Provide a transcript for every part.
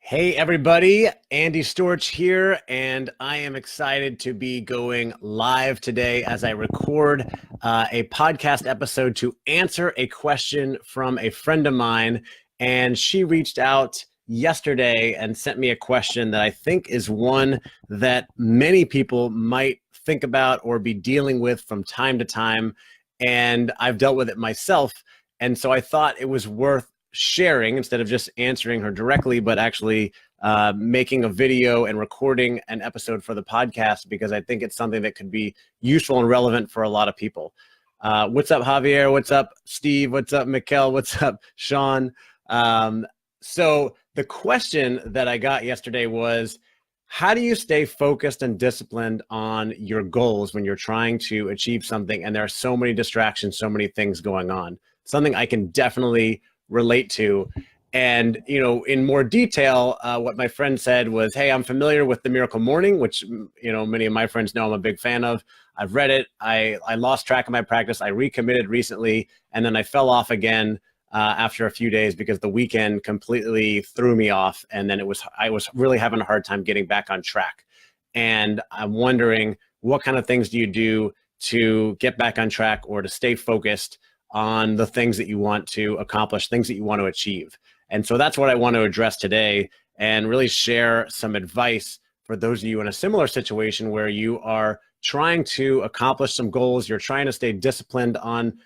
Hey everybody, Andy Storch here, and I am excited to be going live today as I record a podcast episode to answer a question from a friend of mine. And she reached out yesterday and sent me a question that I think is one that many people might think about or be dealing with from time to time. And I've dealt with it myself. And so I thought it was worth sharing instead of just answering her directly, but actually making a video and recording an episode for the podcast, because I think it's something that could be useful and relevant for a lot of people. What's up, Javier? What's up, Steve? What's up, Mikkel? What's up, Sean? So the question that I got yesterday was, how do you stay focused and disciplined on your goals when you're trying to achieve something and there are so many distractions, so many things going on? Something I can definitely relate to. And, you know, in more detail, what my friend said was, hey, I'm familiar with the Miracle Morning, which, you know, many of my friends know I'm a big fan of. I've read it. I lost track of my practice. I recommitted recently, and then I fell off again after a few days because the weekend completely threw me off. And then I was really having a hard time getting back on track. And I'm wondering, what kind of things do you do to get back on track or to stay focused on the things that you want to accomplish, things that you want to achieve? And so that's what I want to address today and really share some advice for those of you in a similar situation where you are trying to accomplish some goals, you're trying to stay disciplined on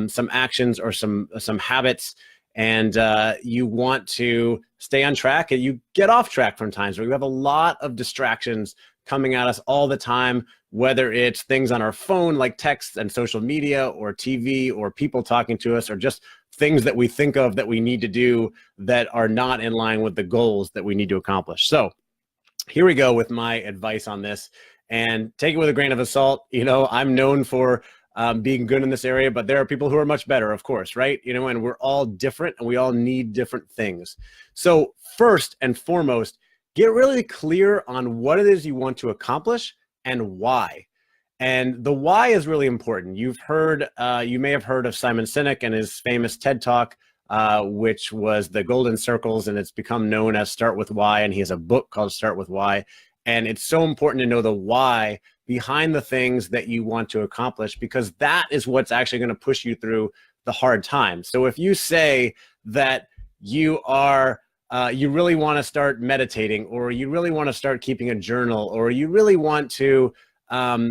some actions or some habits, and you want to stay on track and you get off track from times where you have a lot of distractions coming at us all the time, whether it's things on our phone like texts and social media or TV or people talking to us or just things that we think of that we need to do that are not in line with the goals that we need to accomplish. So here we go with my advice on this, and take it with a grain of salt. You know, I'm known for being good in this area, but there are people who are much better, of course, right? You know, and we're all different and we all need different things. So first and foremost, get really clear on what it is you want to accomplish and why. And the why is really important. You may have heard of Simon Sinek and his famous TED Talk, which was the Golden Circles, and it's become known as Start With Why. And he has a book called Start With Why. And it's so important to know the why behind the things that you want to accomplish, because that is what's actually going to push you through the hard times. So if you say that you really want to start meditating, or you really want to start keeping a journal, or you really want to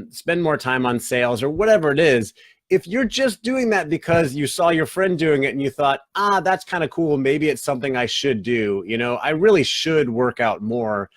spend more time on sales, or whatever it is, if you're just doing that because you saw your friend doing it and you thought, that's kind of cool, maybe it's something I should do, you know, I really should work out more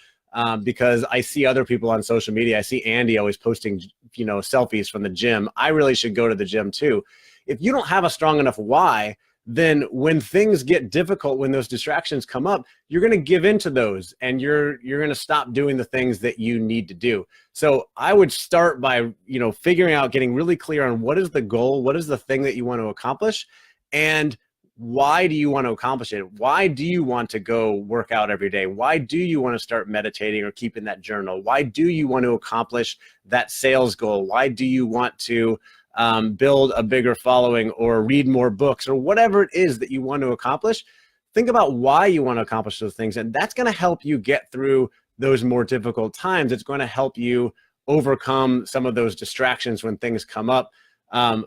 because I see other people on social media. I see Andy always posting, you know, selfies from the gym. I really should go to the gym too. If you don't have a strong enough why, then when things get difficult, when those distractions come up, you're going to give into those, and you're going to stop doing the things that you need to do. So I would start by, you know, figuring out, getting really clear on what is the goal, what is the thing that you want to accomplish, and why do you want to accomplish it? Why do you want to go work out every day? Why do you want to start meditating or keeping that journal? Why do you want to accomplish that sales goal? Why do you want to build a bigger following or read more books, or whatever it is that you want to accomplish? Think about why you want to accomplish those things, and that's going to help you get through those more difficult times. It's going to help you overcome some of those distractions when things come up.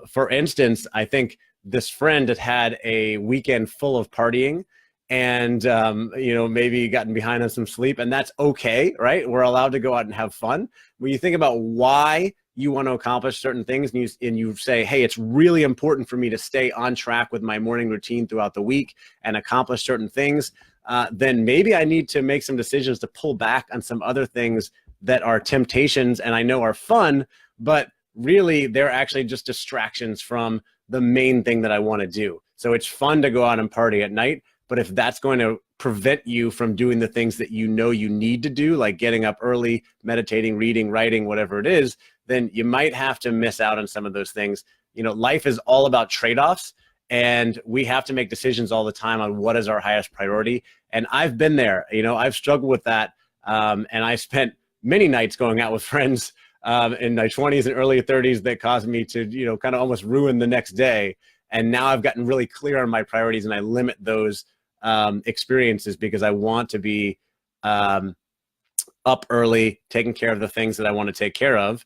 For instance, I think this friend had a weekend full of partying, and you know, maybe gotten behind on some sleep, and that's okay, right? We're allowed to go out and have fun. When you think about why you want to accomplish certain things, and you say, hey, it's really important for me to stay on track with my morning routine throughout the week and accomplish certain things, then maybe I need to make some decisions to pull back on some other things that are temptations and I know are fun, but really they're actually just distractions from the main thing that I want to do. So it's fun to go out and party at night, but if that's going to prevent you from doing the things that you know you need to do, like getting up early, meditating, reading, writing, whatever it is, then you might have to miss out on some of those things. You know, life is all about trade-offs, and we have to make decisions all the time on what is our highest priority. And I've been there, you know, I've struggled with that. And I spent many nights going out with friends in my 20s and early 30s that caused me to, you know, kind of almost ruin the next day. And now I've gotten really clear on my priorities, and I limit those experiences because I want to be up early, taking care of the things that I want to take care of,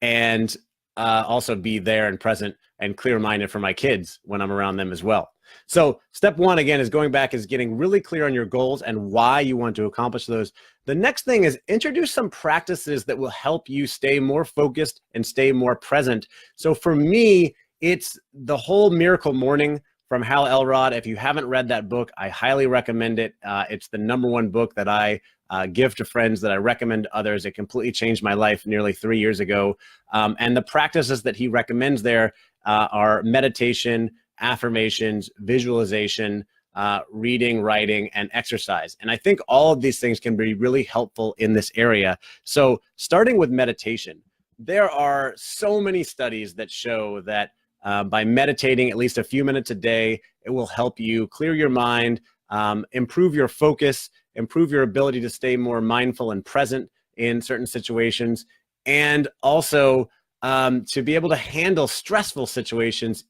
and also be there and present and clear-minded for my kids when I'm around them as well. So step one, again, is going back, is getting really clear on your goals and why you want to accomplish those. The next thing is introduce some practices that will help you stay more focused and stay more present. So for me, it's the whole Miracle Morning from Hal Elrod. If you haven't read that book, I highly recommend it. It's the #1 book that I give to friends, that I recommend to others. It completely changed my life nearly 3 years ago. And the practices that he recommends there are meditation, affirmations, visualization, reading, writing, and exercise. And I think all of these things can be really helpful in this area. So starting with meditation, there are so many studies that show that by meditating at least a few minutes a day, it will help you clear your mind, improve your focus, improve your ability to stay more mindful and present in certain situations, and also to be able to handle stressful situations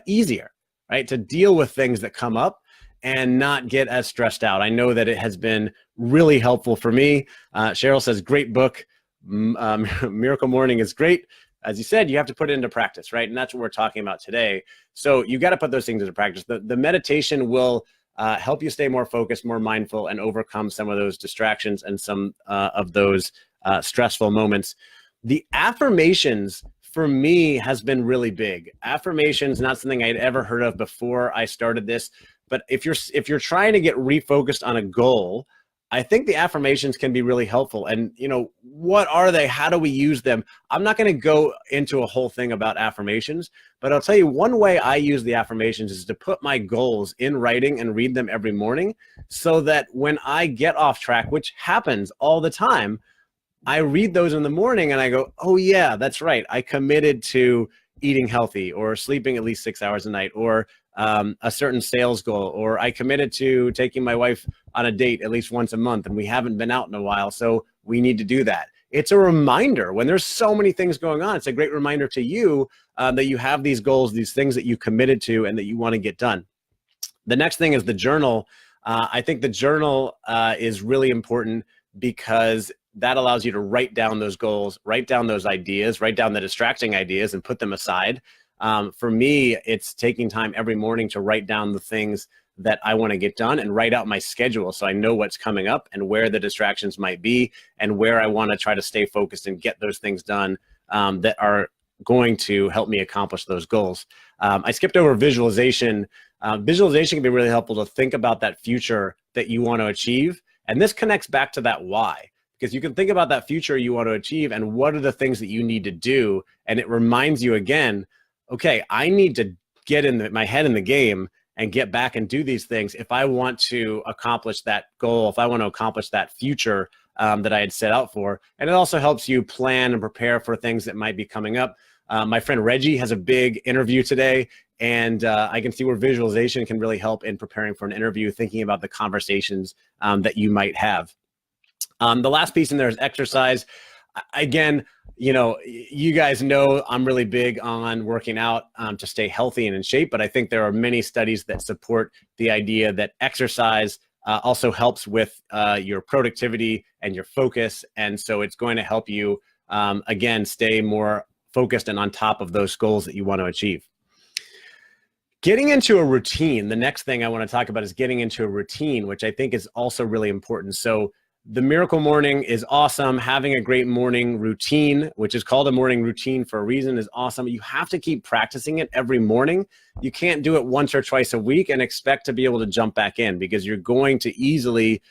easier, right? To deal with things that come up and not get as stressed out. I know that it has been really helpful for me. Cheryl says, great book. Miracle Morning is great. As you said, you have to put it into practice, right? And that's what we're talking about today. So you got to put those things into practice. The meditation will help you stay more focused, more mindful, and overcome some of those distractions and some of those stressful moments. The affirmations for me has been really big. Affirmations, not something I'd ever heard of before I started this, but if you're trying to get refocused on a goal, I think the affirmations can be really helpful. And what are they? How do we use them? I'm not going to go into a whole thing about affirmations, but I'll tell you one way I use the affirmations is to put my goals in writing and read them every morning, so that when I get off track, which happens all the time, I read those in the morning and I go, oh yeah, that's right. I committed to eating healthy, or sleeping at least 6 hours a night, or a certain sales goal, or I committed to taking my wife on a date at least once a month, and we haven't been out in a while, so we need to do that. It's a reminder when there's so many things going on. It's a great reminder to you that you have these goals, these things that you committed to and that you want to get done. The next thing is the journal. I think the journal is really important because that allows you to write down those goals, write down those ideas, write down the distracting ideas and put them aside. For me, it's taking time every morning to write down the things that I want to get done and write out my schedule so I know what's coming up and where the distractions might be and where I want to try to stay focused and get those things done that are going to help me accomplish those goals. I skipped over visualization. Visualization can be really helpful to think about that future that you want to achieve. And this connects back to that why, because you can think about that future you want to achieve and what are the things that you need to do. And it reminds you again, okay, I need to get my head in the game and get back and do these things if I want to accomplish that goal, if I want to accomplish that future that I had set out for. And it also helps you plan and prepare for things that might be coming up. My friend Reggie has a big interview today, and I can see where visualization can really help in preparing for an interview, thinking about the conversations that you might have. The last piece in there is exercise. Again, you guys know I'm really big on working out to stay healthy and in shape, but I think there are many studies that support the idea that exercise also helps with your productivity and your focus. And so it's going to help you, again, stay more focused and on top of those goals that you want to achieve. Getting into a routine, the next thing I want to talk about is getting into a routine, which I think is also really important. So the Miracle Morning is awesome. Having a great morning routine, which is called a morning routine for a reason, is awesome. You have to keep practicing it every morning. You can't do it once or twice a week and expect to be able to jump back in, because you're going to easily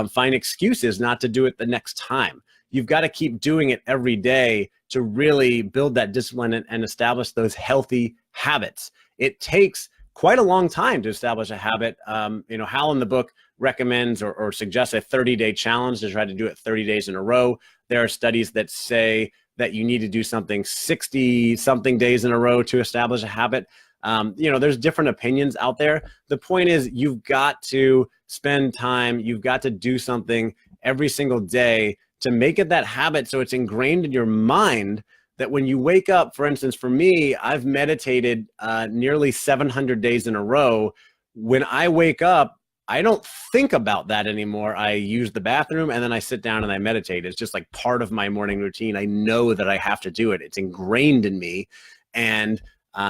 find excuses not to do it the next time. You've got to keep doing it every day to really build that discipline and establish those healthy habits. It takes quite a long time to establish a habit. Hal in the book recommends or suggests a 30-day challenge to try to do it 30 days in a row. There are studies that say that you need to do something 60-something days in a row to establish a habit. There's different opinions out there. The point is, you've got to spend time, you've got to do something every single day to make it that habit, so it's ingrained in your mind that when you wake up, for instance, for me, I've meditated nearly 700 days in a row. When I wake up, I don't think about that anymore. I use the bathroom and then I sit down and I meditate. It's just like part of my morning routine. I know that I have to do it. It's ingrained in me. And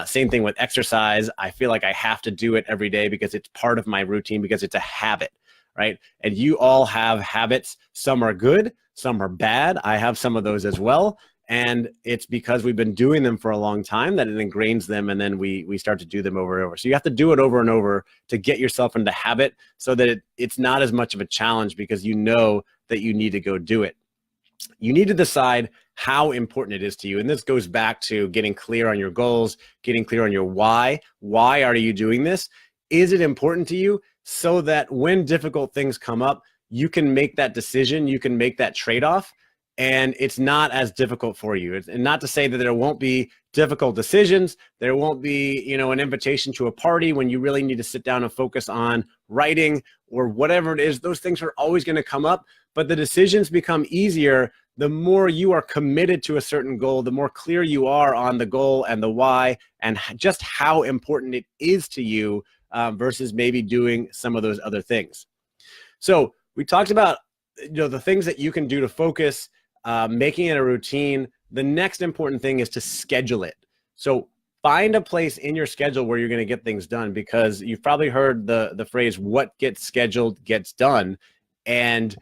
same thing with exercise. I feel like I have to do it every day because it's part of my routine, because it's a habit, right? And you all have habits. Some are good, some are bad. I have some of those as well. And it's because we've been doing them for a long time that it ingrains them, and then we start to do them over and over. So you have to do it over and over to get yourself into habit, so that it's not as much of a challenge, because you know that you need to go do it. You need to decide how important it is to you. And this goes back to getting clear on your goals, getting clear on your why. Why are you doing this? Is it important to you? So that when difficult things come up, you can make that decision, you can make that trade-off, and it's not as difficult for you. And not to say that there won't be difficult decisions. There won't be, an invitation to a party when you really need to sit down and focus on writing or whatever it is. Those things are always going to come up, but the decisions become easier the more you are committed to a certain goal, the more clear you are on the goal and the why and just how important it is to you, versus maybe doing some of those other things. So we talked about the things that you can do to focus, making it a routine. The next important thing is to schedule it. So find a place in your schedule where you're going to get things done, because you've probably heard the phrase, what gets scheduled gets done. And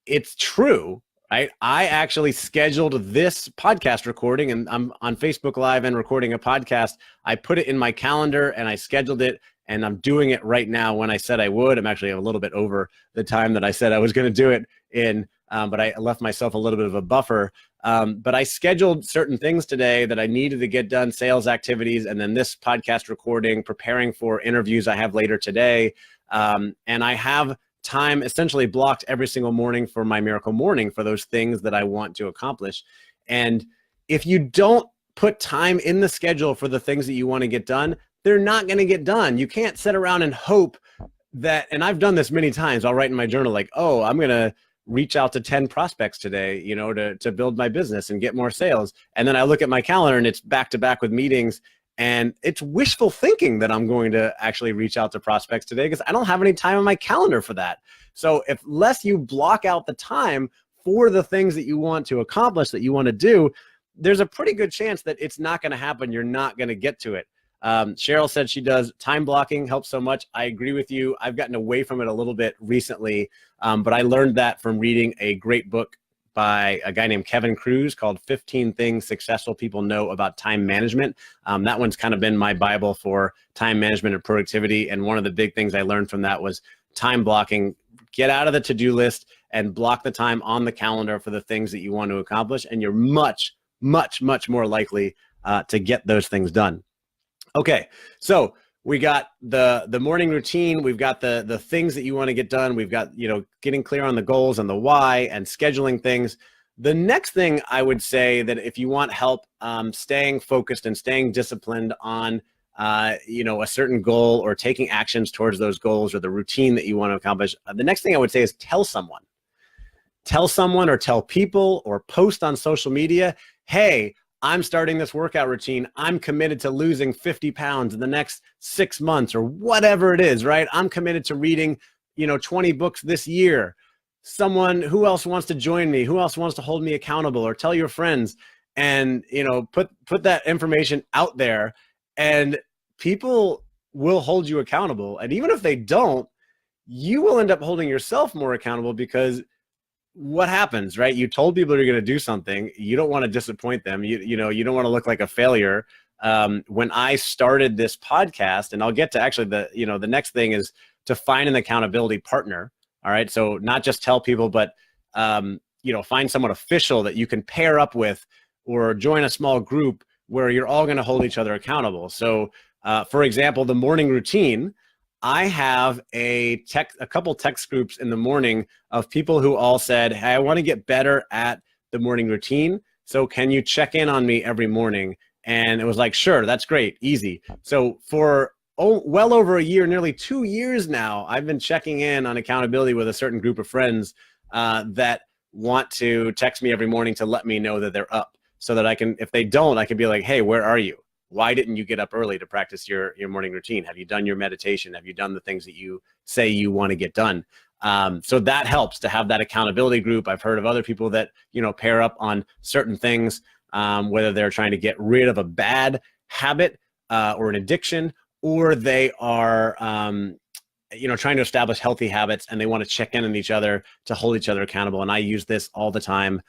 it's true, right? I actually scheduled this podcast recording, and I'm on Facebook Live and recording a podcast. I put it in my calendar and I scheduled it, and I'm doing it right now when I said I would. I'm actually a little bit over the time that I said I was going to do it in, but I left myself a little bit of a buffer. But I scheduled certain things today that I needed to get done, sales activities, and then this podcast recording, preparing for interviews I have later today. And I have time essentially blocked every single morning for my miracle morning for those things that I want to accomplish. And if you don't put time in the schedule for the things that you want to get done, they're not going to get done. You can't sit around and hope that, and I've done this many times. I'll write in my journal like, oh, I'm going to reach out to 10 prospects today, to build my business and get more sales. And then I look at my calendar and it's back to back with meetings, and it's wishful thinking that I'm going to actually reach out to prospects today because I don't have any time on my calendar for that. So unless you block out the time for the things that you want to accomplish, that you want to do, there's a pretty good chance that it's not going to happen. You're not going to get to it. Cheryl said she does time blocking, helps so much. I agree with you. I've gotten away from it a little bit recently, but I learned that from reading a great book by a guy named Kevin Cruz called 15 Things Successful People Know About Time Management. That one's kind of been my Bible for time management and productivity. And one of the big things I learned from that was time blocking. Get out of the to-do list and block the time on the calendar for the things that you want to accomplish. And you're much, much, much more likely to get those things done. Okay, so we got the morning routine. We've got the things that you want to get done. We've got, getting clear on the goals and the why and scheduling things. The next thing I would say, that if you want help staying focused and staying disciplined on, a certain goal or taking actions towards those goals or the routine that you want to accomplish, the next thing I would say is tell someone. Tell someone or tell people or post on social media, hey, I'm starting this workout routine. I'm committed to losing 50 pounds in the next 6 months or whatever it is, right? I'm committed to reading, 20 books this year. Someone, who else wants to join me? Who else wants to hold me accountable? Or tell your friends and, put that information out there, and people will hold you accountable. And even if they don't, you will end up holding yourself more accountable, because what happens, right? You told people you're going to do something. You don't want to disappoint them. You don't want to look like a failure. When I started this podcast, and I'll get to actually the next thing is to find an accountability partner. All right. So not just tell people, but, find someone official that you can pair up with, or join a small group where you're all going to hold each other accountable. So, for example, the morning routine, I have a couple text groups in the morning of people who all said, hey, I want to get better at the morning routine. So can you check in on me every morning? And it was like, sure, that's great, easy. So for well over a year, nearly 2 years now, I've been checking in on accountability with a certain group of friends that want to text me every morning to let me know that they're up, so that I can, if they don't, I can be like, hey, where are you? Why didn't you get up early to practice your morning routine? Have you done your meditation? Have you done the things that you say you want to get done? So that helps to have that accountability group. I've heard of other people that, pair up on certain things, whether they're trying to get rid of a bad habit or an addiction, or they are, trying to establish healthy habits, and they want to check in on each other to hold each other accountable. And I use this all the time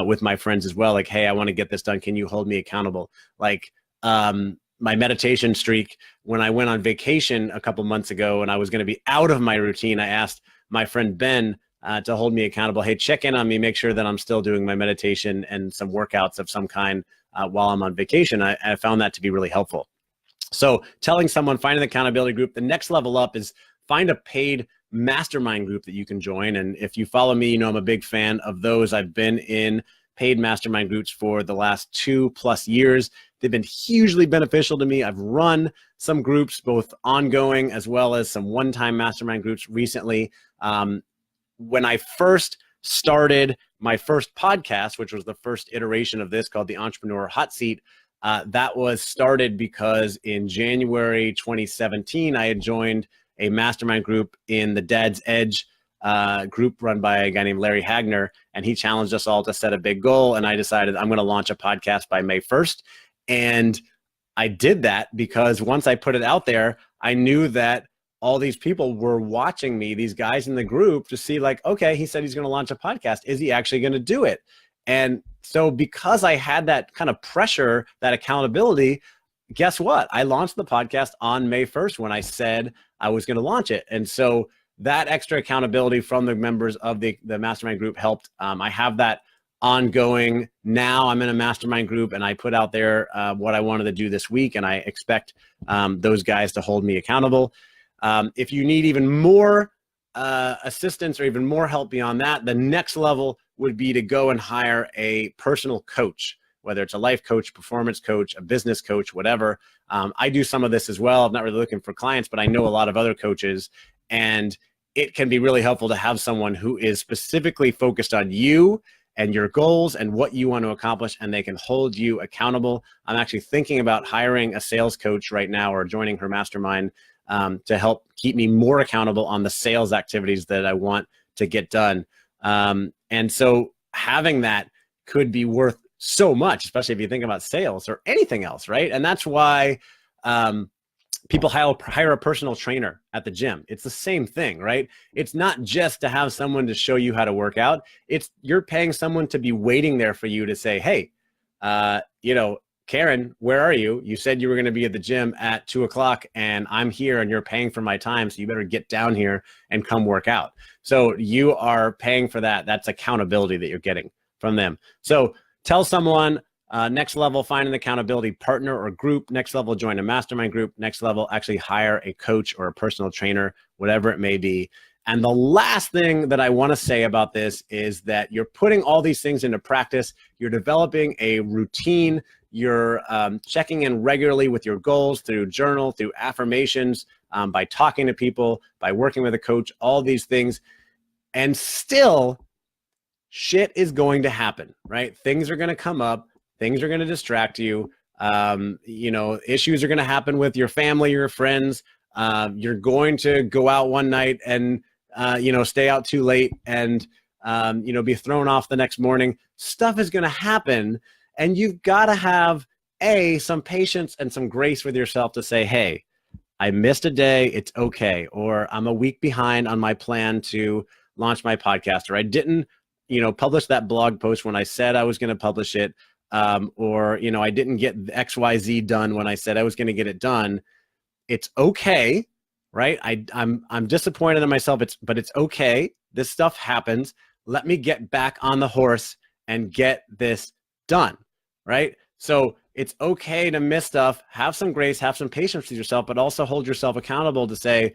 with my friends as well. Like, hey, I want to get this done. Can you hold me accountable? Like my meditation streak, when I went on vacation a couple months ago and I was going to be out of my routine, I asked my friend Ben to hold me accountable. Hey, check in on me, make sure that I'm still doing my meditation and some workouts of some kind while I'm on vacation. I found that to be really helpful. So telling someone, find an accountability group. The next level up is find a paid mastermind group that you can join. And if you follow me, I'm a big fan of those. I've been in paid mastermind groups for the last 2+ years. They've been hugely beneficial to me. I've run some groups, both ongoing as well as some one-time mastermind groups recently. When I first started my first podcast, which was the first iteration of this called the Entrepreneur Hot Seat, that was started because in January 2017, I had joined a mastermind group in the Dad's Edge group run by a guy named Larry Hagner, and he challenged us all to set a big goal. And I decided I'm going to launch a podcast by May 1st. And I did that because once I put it out there, I knew that all these people were watching me, these guys in the group, to see like, okay, he said he's going to launch a podcast. Is he actually going to do it? And so because I had that kind of pressure, that accountability, guess what? I launched the podcast on May 1st when I said I was going to launch it. And so that extra accountability from the members of the mastermind group helped. I have that ongoing now. I'm in a mastermind group, and I put out there what I wanted to do this week, and I expect those guys to hold me accountable. If you need even more assistance or even more help beyond that, the next level would be to go and hire a personal coach, whether it's a life coach, performance coach, a business coach, whatever. I do some of this as well. I'm not really looking for clients, but I know a lot of other coaches, and it can be really helpful to have someone who is specifically focused on you and your goals and what you want to accomplish, and they can hold you accountable. I'm actually thinking about hiring a sales coach right now, or joining her mastermind to help keep me more accountable on the sales activities that I want to get done. And so having that could be worth so much, especially if you think about sales or anything else, right? And that's why people hire a personal trainer at the gym. It's the same thing, right? It's not just to have someone to show you how to work out. It's you're paying someone to be waiting there for you to say, hey, Karen, where are you? You said you were going to be at the gym at 2:00 and I'm here and you're paying for my time. So you better get down here and come work out. So you are paying for that. That's accountability that you're getting from them. So tell someone, next level, find an accountability partner or group. Next level, join a mastermind group. Next level, actually hire a coach or a personal trainer, whatever it may be. And the last thing that I want to say about this is that you're putting all these things into practice. You're developing a routine. You're checking in regularly with your goals through journal, through affirmations, by talking to people, by working with a coach, all these things. And still, shit is going to happen, right? Things are going to come up. Things are going to distract you. Issues are going to happen with your family, your friends. You're going to go out one night and, stay out too late and, be thrown off the next morning. Stuff is going to happen. And you've got to have some patience and some grace with yourself to say, hey, I missed a day. It's okay. Or I'm a week behind on my plan to launch my podcast, or I didn't, publish that blog post when I said I was going to publish it. Or I didn't get XYZ done when I said I was going to get it done. It's okay, right? I'm disappointed in myself. But it's okay. This stuff happens. Let me get back on the horse and get this done, right? So it's okay to miss stuff. Have some grace, have some patience with yourself, but also hold yourself accountable to say,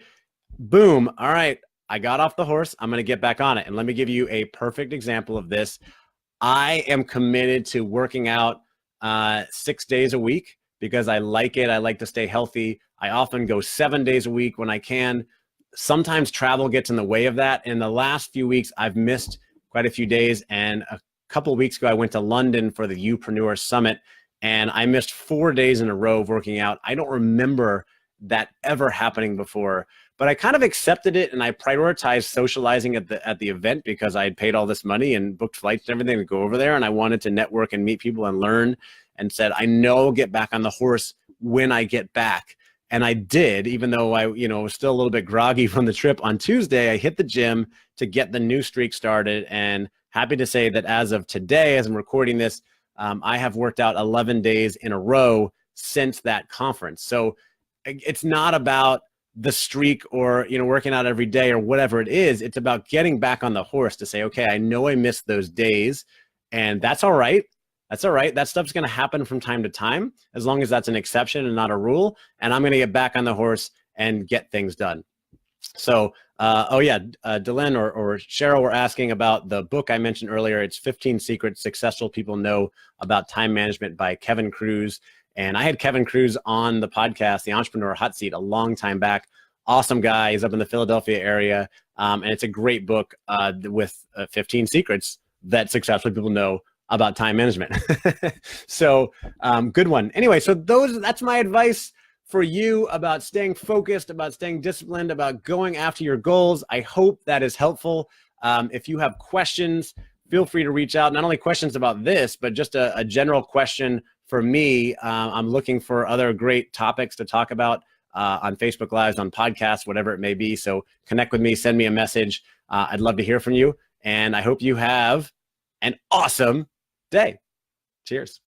boom, all right, I got off the horse. I'm going to get back on it. And let me give you a perfect example of this. I am committed to working out 6 days a week because I like it. I like to stay healthy. I often go 7 days a week when I can. Sometimes travel gets in the way of that. In the last few weeks, I've missed quite a few days. And a couple of weeks ago, I went to London for the Youpreneur Summit. and I missed 4 days in a row of working out. I don't remember that ever happening before, but I kind of accepted it, and I prioritized socializing at the event because I had paid all this money and booked flights and everything to go over there, and I wanted to network and meet people and learn, and said, I know I'll get back on the horse when I get back. And I did, even though I, was still a little bit groggy from the trip. On Tuesday, I hit the gym to get the new streak started, and happy to say that as of today, as I'm recording this, I have worked out 11 days in a row since that conference. So it's not about the streak or, working out every day or whatever it is. It's about getting back on the horse to say, okay, I know I missed those days, and that's all right. That's all right. That stuff's going to happen from time to time, as long as that's an exception and not a rule. And I'm going to get back on the horse and get things done. So, Dylan or Cheryl were asking about the book I mentioned earlier. It's 15 Secrets Successful People Know About Time Management by Kevin Kruse. And I had Kevin Kruse on the podcast, The Entrepreneur Hot Seat, a long time back. Awesome guy. He's up in the Philadelphia area. And it's a great book with 15 secrets that successful people know about time management. So good one. Anyway, so that's my advice for you about staying focused, about staying disciplined, about going after your goals. I hope that is helpful. If you have questions, feel free to reach out. Not only questions about this, but just a general question for me. I'm looking for other great topics to talk about on Facebook Lives, on podcasts, whatever it may be. So connect with me, send me a message. I'd love to hear from you. And I hope you have an awesome day. Cheers.